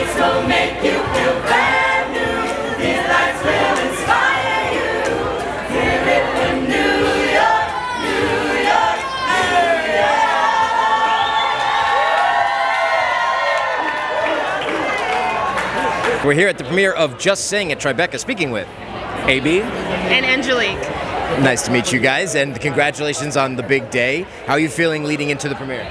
Lights will make you feel brand new. These lights will inspire you. Hear it in New York, New York, New York. We're here at the premiere of Just Sing at Tribeca, speaking with AB and Angelique. Nice to meet you guys, and congratulations on the big day. How are you feeling leading into the premiere?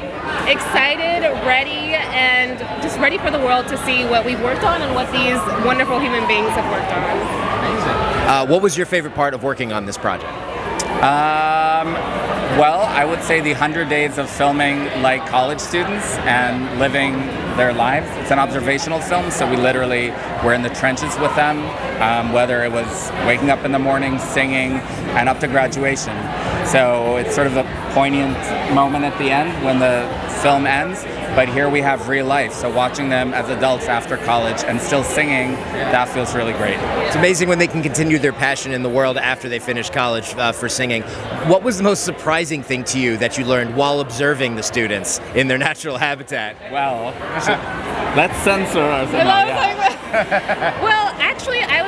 Excited, ready, and just ready for the world to see what we've worked on and what these wonderful human beings have worked on. What was your favorite part of working on this project? Well, I would say the 100 days of filming like college students and living their lives. It's an observational film, so we literally were in the trenches with them, whether it was waking up in the morning, singing, and up to graduation. So it's sort of a poignant moment at the end when the film ends, but here we have real life. So watching them as adults after college and still singing, that feels really great. It's amazing when they can continue their passion in the world after they finish college for singing. What was the most surprising thing to you that you learned while observing the students in their natural habitat? Well, let's censor ourselves. Well, actually, I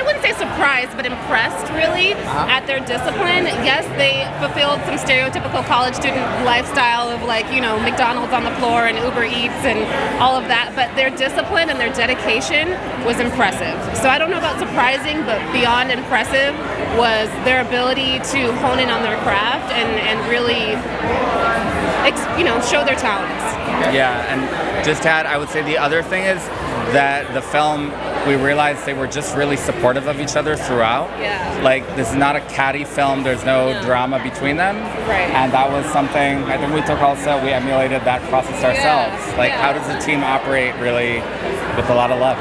wouldn't say surprised, but impressed, really, at their discipline. Yes, they fulfilled some stereotypical college student lifestyle of, like, you know, McDonald's on the floor and Uber Eats and all of that, but their discipline and their dedication was impressive. So I don't know about surprising, but beyond impressive was their ability to hone in on their craft and really, show their talents. Yeah, and just to add, I would say the other thing is that the film, we realized they were just really supportive of each other throughout. Yeah. Like, this is not a catty film, there's no drama between them. Right. And that was something, I think we emulated that process ourselves. How does the team operate really with a lot of love?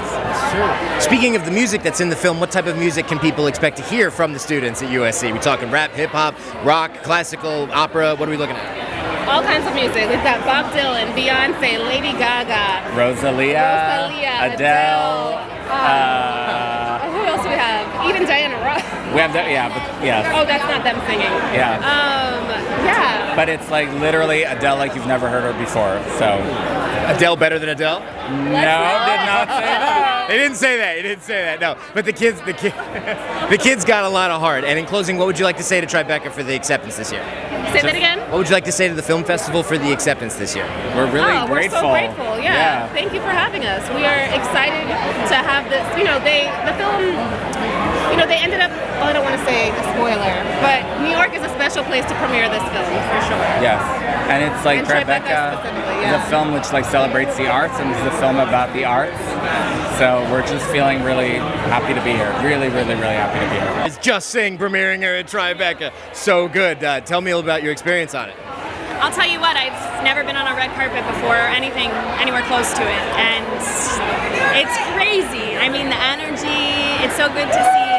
Sure. Speaking of the music that's in the film, what type of music can people expect to hear from the students at USC? We talking rap, hip-hop, rock, classical, opera? What are we looking at? All kinds of music. We've got Bob Dylan, Beyonce, Lady Gaga, Rosalia, Adele. Who else do we have? Even Diana Ross. We have that, yeah. Oh, that's not them singing. Yeah. Yeah. But it's like literally Adele like you've never heard her before. So. Adele better than Adele? No, did not say that. They didn't say that. He didn't say that. No, but the kids got a lot of heart. And in closing, what would you like to say to Tribeca for the acceptance this year? Say that again? What would you like to say to the film festival for the acceptance this year? We're really grateful. We're so grateful. Yeah. Thank you for having us. We are excited to have this. The film. They ended up. Well, I don't want to say a spoiler, but New York is a special place to premiere this film for sure. Yes, and it's like Tribeca is a film which celebrates the arts and is a film about the arts. So we're just feeling really happy to be here. Really, really, really happy to be here. It's Just Sing premiering here at Tribeca. So good. Tell me a little about your experience on it. I'll tell you what, I've never been on a red carpet before or anything anywhere close to it, and it's crazy. I mean, the energy, it's so good to see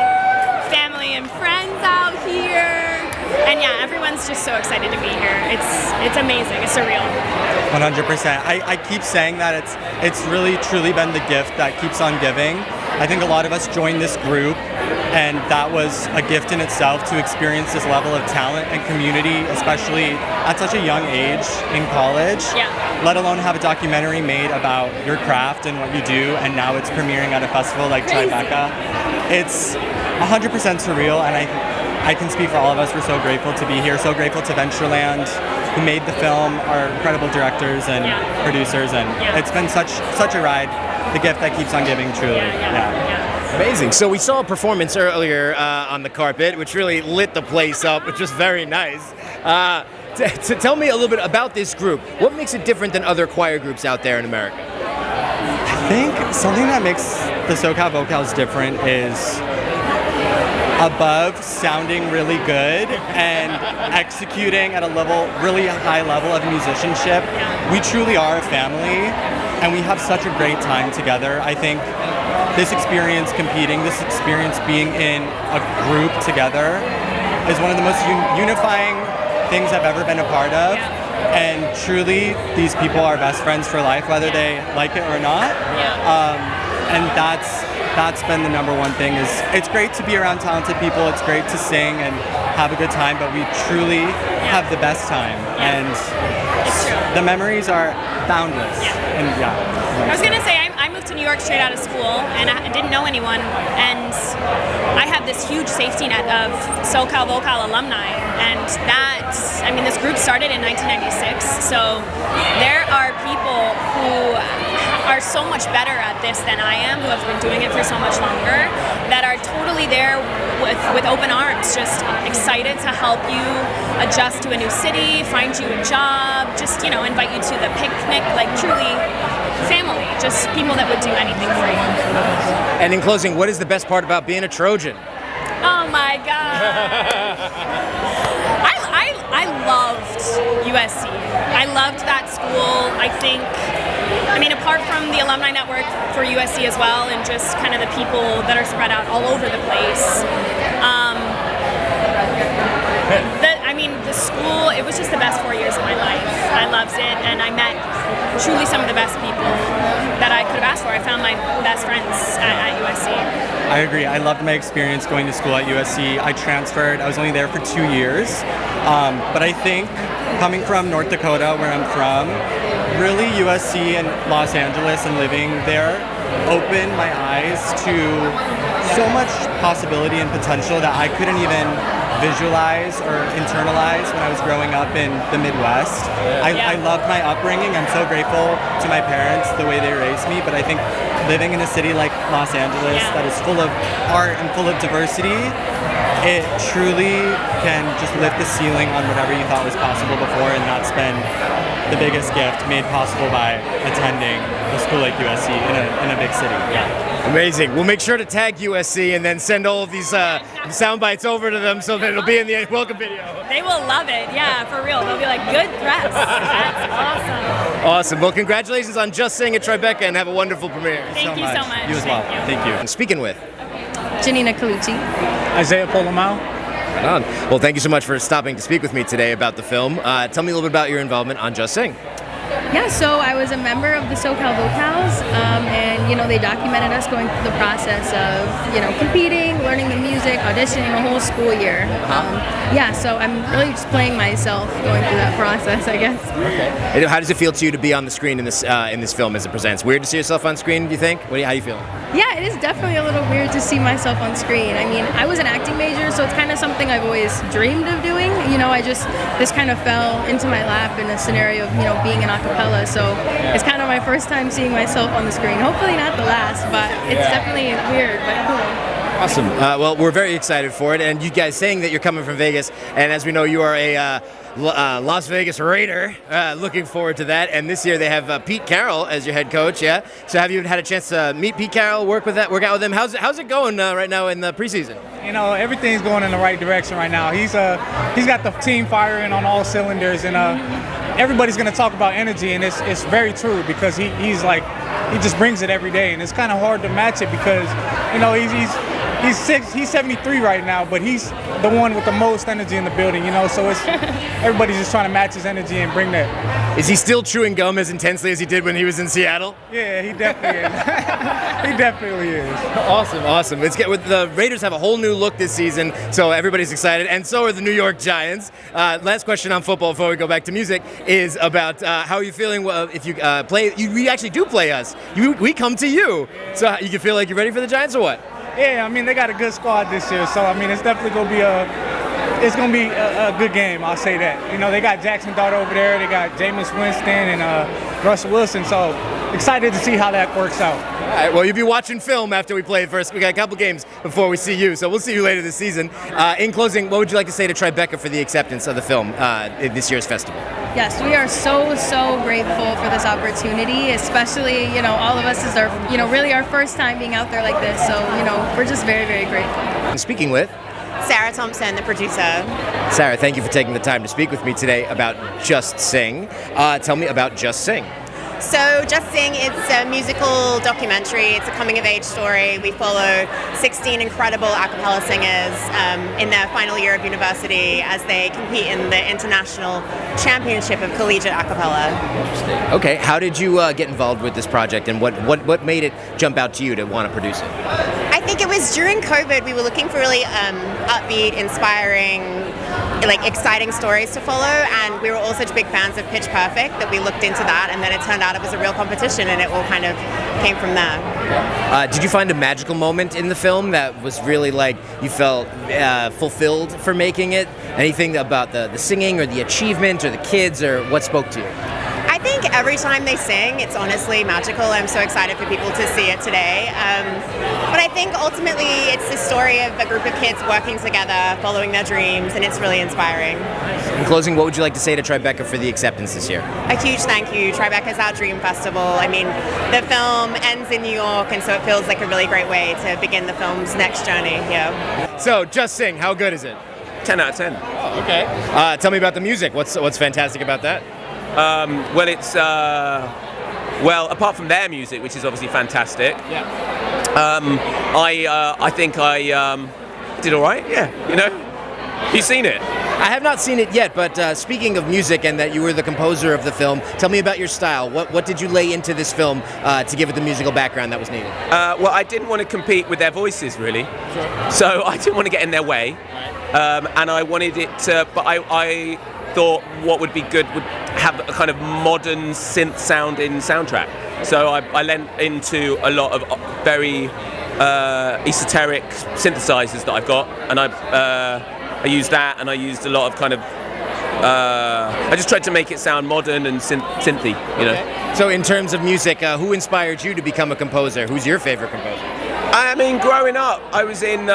family and friends out here, and yeah, everyone's just so excited to be here. It's amazing, it's surreal. 100%. I keep saying that it's really truly been the gift that keeps on giving. I think a lot of us joined this group, and that was a gift in itself to experience this level of talent and community, especially at such a young age in college. Yeah. Let alone have a documentary made about your craft and what you do, and now it's premiering at a festival like Tribeca. It's 100% surreal, and I can speak for all of us. We're so grateful to be here, so grateful to Ventureland, who made the film, our incredible directors and producers, and it's been such a ride. The gift that keeps on giving, truly. Yeah. Amazing. So we saw a performance earlier on the carpet, which really lit the place up, which was very nice. To tell me a little bit about this group. What makes it different than other choir groups out there in America? I think something that makes the SoCal VoCals different is above sounding really good and executing at a really high level of musicianship. We truly are a family, and we have such a great time together. I think this experience competing, this experience being in a group together is one of the most unifying things I've ever been a part of. And truly, these people are best friends for life, whether they like it or not. And that's been the number one thing. Is it's great to be around talented people. It's great to sing and have a good time, but we truly have the best time. And the memories are boundless. And I was gonna say, I moved to New York straight out of school, and I didn't know anyone, and I had this huge safety net of SoCal VoCal alumni, and this group started in 1996, so there are people who are so much better at this than I am, who have been doing it for so much longer, that are totally there with open arms, just excited to help you adjust to a new city, find you a job, just, invite you to the picnic, like truly family, just people that would do anything for you. And in closing, what is the best part about being a Trojan? Oh my God. I loved USC. I loved that school. Apart from the alumni network for USC as well, and just kind of the people that are spread out all over the place. The school, it was just the best 4 years of my life. I loved it, and I met truly some of the best people that I could have asked for. I found my best friends at USC. I agree. I loved my experience going to school at USC. I transferred. I was only there for 2 years. But I think coming from North Dakota, where I'm from, really USC and Los Angeles and living there opened my eyes to so much possibility and potential that I couldn't even visualize or internalize when I was growing up in the Midwest. I loved my upbringing. I'm so grateful to my parents, the way they raised me, but I think living in a city like Los Angeles that is full of art and full of diversity, it truly can just lift the ceiling on whatever you thought was possible before and not spend the biggest gift made possible by attending a school like USC in a big city. Amazing. We'll make sure to tag USC and then send all of these sound bites over to them so that it'll be in the welcome video. They will love it. Yeah, for real. They'll be like, good press. That's awesome. Awesome. Well, congratulations on Just Sing at Tribeca, and have a wonderful premiere. Thank you so much. You as well. Thank you. And speaking with Janina Colucci. Isaiah Polomau. Right on. Well, thank you so much for stopping to speak with me today about the film. Tell me a little bit about your involvement on Just Sing. Yeah, so I was a member of the SoCal VoCals, and they documented us going through the process of competing, learning the music, auditioning a whole school year. So I'm really just playing myself going through that process, I guess. Okay. How does it feel to you to be on the screen in this film as it presents? Weird to see yourself on screen, do you think? How do you feel? Yeah, it is definitely a little weird to see myself on screen. I was an acting major, so it's kind of something I've always dreamed of doing. This kind of fell into my lap in a scenario of being an acapella. So it's kind of my first time seeing myself on the screen. Hopefully not the last, but it's definitely weird, but cool. Awesome. Well, we're very excited for it, and you guys saying that you're coming from Vegas, and as we know, you are a Las Vegas Raider. Looking forward to that. And this year they have Pete Carroll as your head coach. Yeah. So have you had a chance to meet Pete Carroll, work out with him? How's it going right now in the preseason? Everything's going in the right direction right now. He's got the team firing on all cylinders, and everybody's going to talk about energy, and it's very true because he just brings it every day, and it's kind of hard to match it because he's 73 right now, but he's the one with the most energy in the building, so it's everybody's just trying to match his energy and bring that. Is he still chewing gum as intensely as he did when he was in Seattle? Yeah, he definitely is. He definitely is. Awesome. The Raiders have a whole new look this season, so everybody's excited, and so are the New York Giants. Last question on football before we go back to music is about how are you feeling if you play? We actually do play us. We come to you. So you feel like you're ready for the Giants or what? Yeah, they got a good squad this year, so it's definitely gonna be a good game. I'll say that. They got Jackson Dart over there, they got Jameis Winston and Russell Wilson, so excited to see how that works out. All right, well, you'll be watching film after we play first. We got a couple games before we see you, so we'll see you later this season. In closing, what would you like to say to Tribeca for the acceptance of the film in this year's festival? Yes, we are so grateful for this opportunity, especially, all of us is our, really our first time being out there like this. So, we're just very grateful. And speaking with Sarah Thompson, the producer. Sarah, thank you for taking the time to speak with me today about Just Sing. Tell me about Just Sing. So Just Sing, it's a musical documentary. It's a coming-of-age story. We follow 16 incredible a cappella singers in their final year of university as they compete in the International Championship of Collegiate Acapella. Okay, how did you get involved with this project, and what made it jump out to you to want to produce it? I think it was during COVID, we were looking for really upbeat, inspiring, like exciting stories to follow, and we were all such big fans of Pitch Perfect that we looked into that, and then it turned out it was a real competition, and it all kind of came from there. Did you find a magical moment in the film that was really like you felt fulfilled for making it? Anything about the singing or the achievement or the kids, or what spoke to you? I think every time they sing, it's honestly magical. I'm so excited for people to see it today. But I think ultimately it's the story of a group of kids working together, following their dreams, and it's really inspiring. In closing, what would you like to say to Tribeca for the acceptance this year? A huge thank you. Tribeca's our dream festival. I mean, the film ends in New York, and so it feels like a really great way to begin the film's next journey. Yeah. So, Just Sing, how good is it? 10 out of 10. Oh, okay. Tell me about the music. What's fantastic about that? Well, it's apart from their music, which is obviously fantastic. Yeah. I think I did all right. Yeah, you know. Have you seen it? I have not seen it yet, but speaking of music and that you were the composer of the film, tell me about your style. What did you lay into this film to give it the musical background that was needed? Well, I didn't want to compete with their voices, really. Sure. So I didn't want to get in their way. And I wanted it to, but I thought what would be good would have a kind of modern synth sound in soundtrack. So I lent into a lot of very esoteric synthesizers that I've got, and I used that, and I used a lot of kind of I just tried to make it sound modern and synthy, you know. Okay. So in terms of music, who inspired you to become a composer? Who's your favorite composer? I mean, growing up, I was in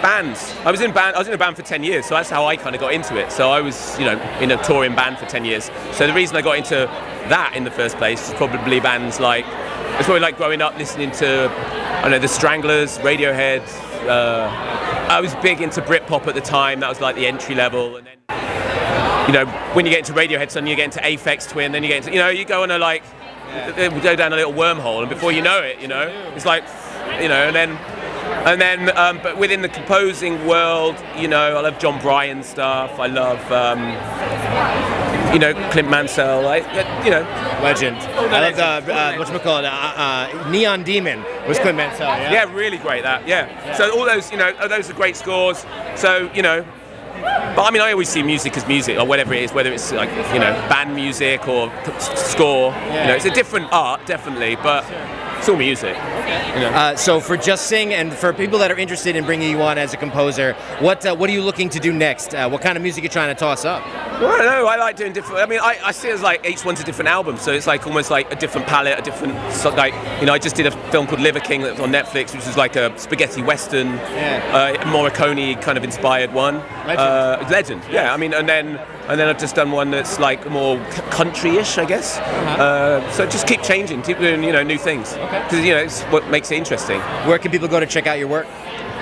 bands. I was in a band for 10 years, so that's how I kind of got into it. So I was, in a touring band for 10 years. So the reason I got into that in the first place is probably bands like, it's probably like growing up listening to, I don't know, The Stranglers, Radiohead. I was big into Britpop at the time. That was like the entry level. And then, when you get into Radiohead, suddenly you get into Aphex Twin, then you get into, you go on a like, go down a little wormhole, and before you know it, it's like, and then, but within the composing world, I love John Bryan stuff. I love, Clint Mansell. Legend. I love whatchamacallit, Neon Demon was Clint Mansell. Yeah, really great. So all those, those are great scores. So but I mean, I always see music as music, or whatever it is, whether it's like band music or score. It's a different art, definitely, but. It's all music. So for Just Sing, and for people that are interested in bringing you on as a composer, what are you looking to do next? What kind of music are you trying to toss up? Well, I don't know. I like doing different. I mean, I see it as like each one's a different album, so it's like almost like a different palette, a different I just did a film called Liver King that was on Netflix, which was like a spaghetti western, Morricone kind of inspired one. Legend. Yeah. I mean, and then I've just done one that's like more country-ish, I guess. So just keep changing, keep doing new things, because it's what makes it interesting. Where can people go to check out your work?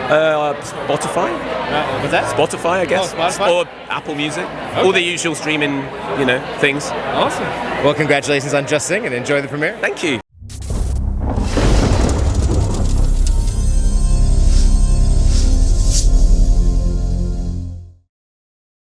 Spotify. What's that? Spotify, I guess. Oh, Spotify? Or Apple Music. All the usual streaming, things. Awesome. Well, congratulations on Just Sing, and enjoy the premiere. Thank you.